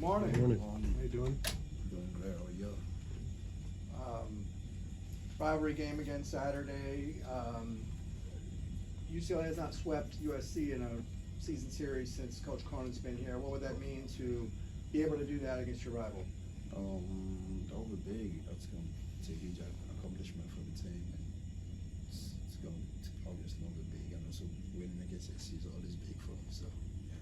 Morning. Morning. How you doing? Doing great, how are you? Rivalry game again Saturday. UCLA has not swept USC in a season series since Coach Cronin's been here. What would that mean to be able to do that against your rival? That would be big. It's a huge accomplishment for the team, and it's going to obviously going to be big, and also winning against SC is always big for us. So yeah.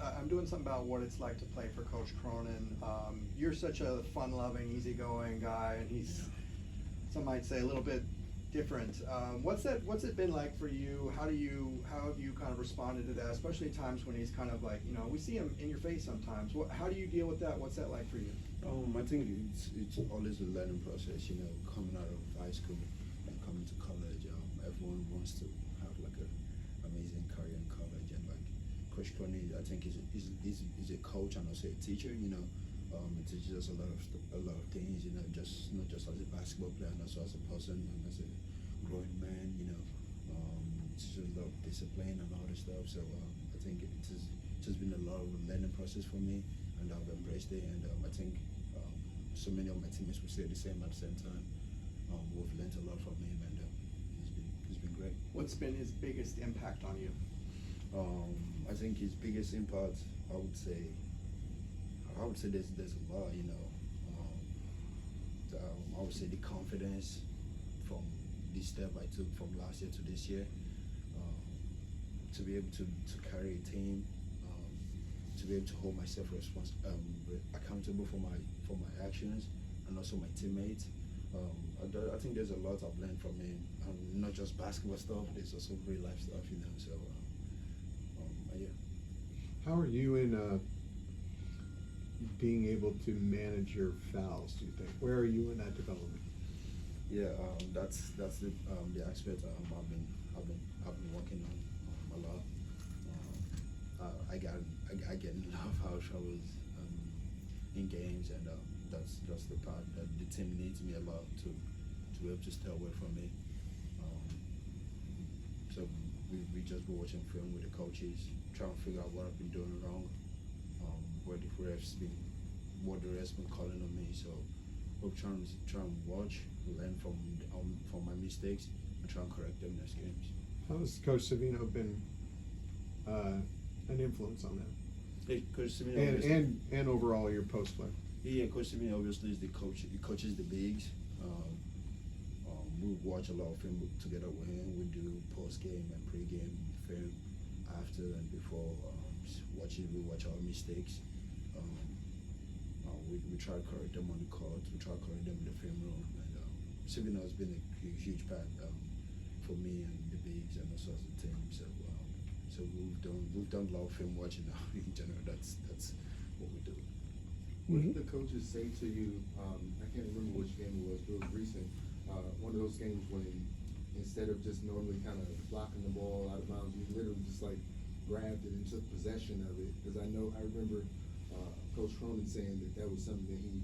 I'm doing something about what it's like to play for Coach Cronin. You're such a fun-loving, easygoing guy, and he's, some might say, a little bit different. What's it been like for you? How have you kind of responded to that, especially times when he's kind of like, you know, we see him in your face sometimes. How do you deal with that? What's that like for you? I think it's always a learning process. You know, coming out of high school and coming to college, everyone wants to have like an amazing career in college, and like Coach Cronin, I think is a coach and also a teacher. You know, it teaches us a lot of things. You know, just not just as a basketball player, and also as a person and as a growing man. You know, it's just a lot of discipline and all this stuff. So I think it's just been a lot of a learning process for me, and I've embraced it. And I think so many of my teammates will say the same at the same time. We've learned a lot from him, and it's been great. What's been his biggest impact on you? I think his biggest impact, I would say there's a lot, you know. I would say the confidence from this step I took from last year to this year, to be able to carry a team, to be able to hold myself accountable for my actions, and also my teammates. I think there's a lot I've learned from him, not just basketball stuff. There's also real life stuff, you know. So yeah. How are you in being able to manage your fouls, do you think? Where are you in that development? Yeah, that's the aspect I've been working on a lot. I get enough foul troubles in games, and that's the part that the team needs me a lot to be able to stay away from me. So we just been watching film with the coaches, trying to figure out what I've been doing wrong, what the refs been calling on me. So we're trying to watch, learn from my mistakes, and try and correct them next games. How has Coach Savino been an influence on that? Hey, Coach Savino and overall your post play? Yeah, Coach Savino obviously is the coach. He coaches the bigs. We watch a lot of film together with him. We do post game and pre game film after and before. We watch our mistakes. We try to correct them on the court. We try to correct them in the film room. And Savino has been a huge part for me and the bigs and also as a team. So we've done a lot of film watching now in general. That's what we do. What did the coaches say to you? I can't remember which game it was, but it was recent. One of those games when instead of just normally kind of blocking the ball out of bounds, you literally just like grabbed it and took possession of it. Because I remember Coach Cronin saying that was something that he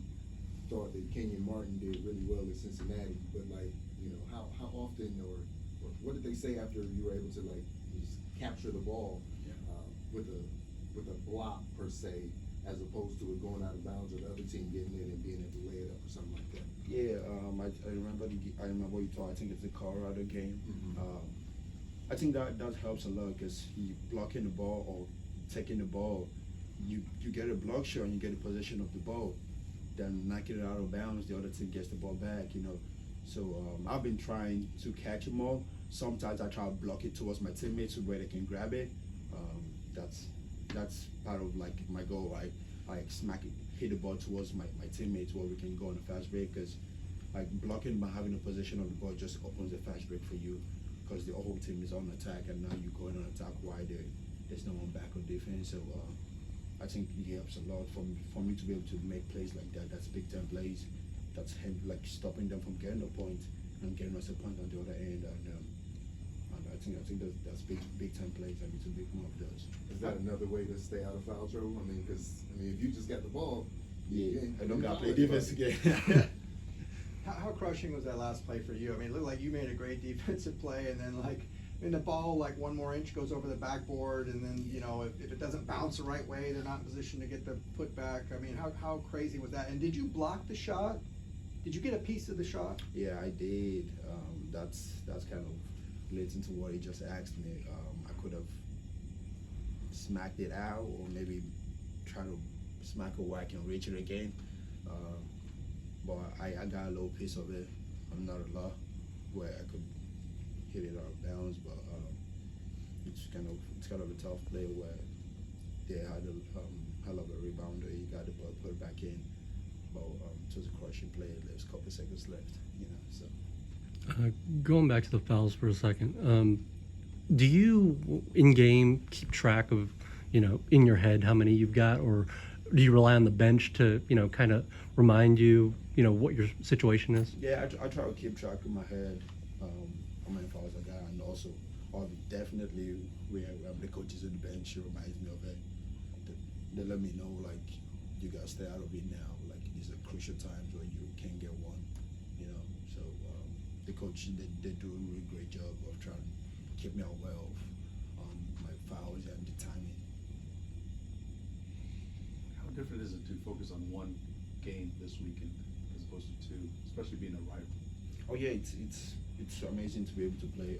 thought that Kenyon Martin did really well at Cincinnati. But like, you know, how often or what did they say after you were able to like just capture the ball with a block per se, as opposed to it going out of bounds or the other team getting it and being able to lay it up or something like that? Yeah, I remember what you thought. I think it's the Colorado game. Mm-hmm. I think that helps a lot because you blocking the ball or taking the ball, you get a block shot and you get a possession of the ball. Then knocking it out of bounds, the other team gets the ball back. You know, so I've been trying to catch them all. Sometimes I try to block it towards my teammates where they can grab it. That's part of like my goal. I hit the ball towards my teammates where we can go on a fast break, because like blocking by having a possession of the ball just opens a fast break for you, because the whole team is on attack and now you're going on attack while there's no one back on defense. So I think it helps a lot for me to be able to make plays like that. That's big time plays. That's like stopping them from getting a point and getting us a point on the other end. And I think that's big time plays. I need to make more of those. Is that another way to stay out of foul trouble? I mean, because if you just got the ball, I don't got to play defense again. How crushing was that last play for you? I mean, it looked like you made a great defensive play, and then like And the ball, like one more inch goes over the backboard, and then, you know, if it doesn't bounce the right way, they're not in position to get the foot back. I mean, how crazy was that? And did you block the shot? Did you get a piece of the shot? Yeah, I did. That's kind of relating to what he just asked me. I could have smacked it out, or maybe try to smack it where I can reach it again. But I got a little piece of it. I'm not a lot where I could hit it out of bounds, but it's kind of a tough play where they had a hell of a rebounder. He got the ball, put it back in. But it was a crushing play. There's a couple seconds left, you know. So Going back to the fouls for a second, do you in game keep track of, you know, in your head how many you've got, or do you rely on the bench to, you know, kind of remind you, you know, what your situation is? yeah, I try to keep track in my head how many fouls I got, and also definitely we have the coaches in the bench who reminds me of it. They let me know, like, you gotta stay out of it now. Like, these are crucial times where you can't get one, you know. So the coach, they do a really great job of trying to keep me aware of my fouls and the timing. How different is it to focus on one game this weekend as opposed to two, especially being a rival? Oh yeah, it's amazing to be able to play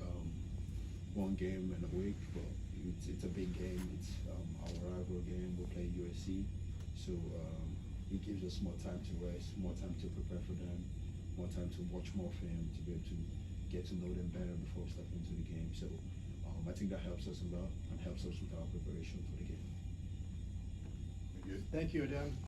one game in a week, but it's a big game. It's our rival game. We'll play USC, so it gives us more time to rest, more time to prepare for them, more time to watch more film, to be able to get to know them better before stepping into the game. So I think that helps us a lot and helps us with our preparation for the game. Very good. Thank you, Adem.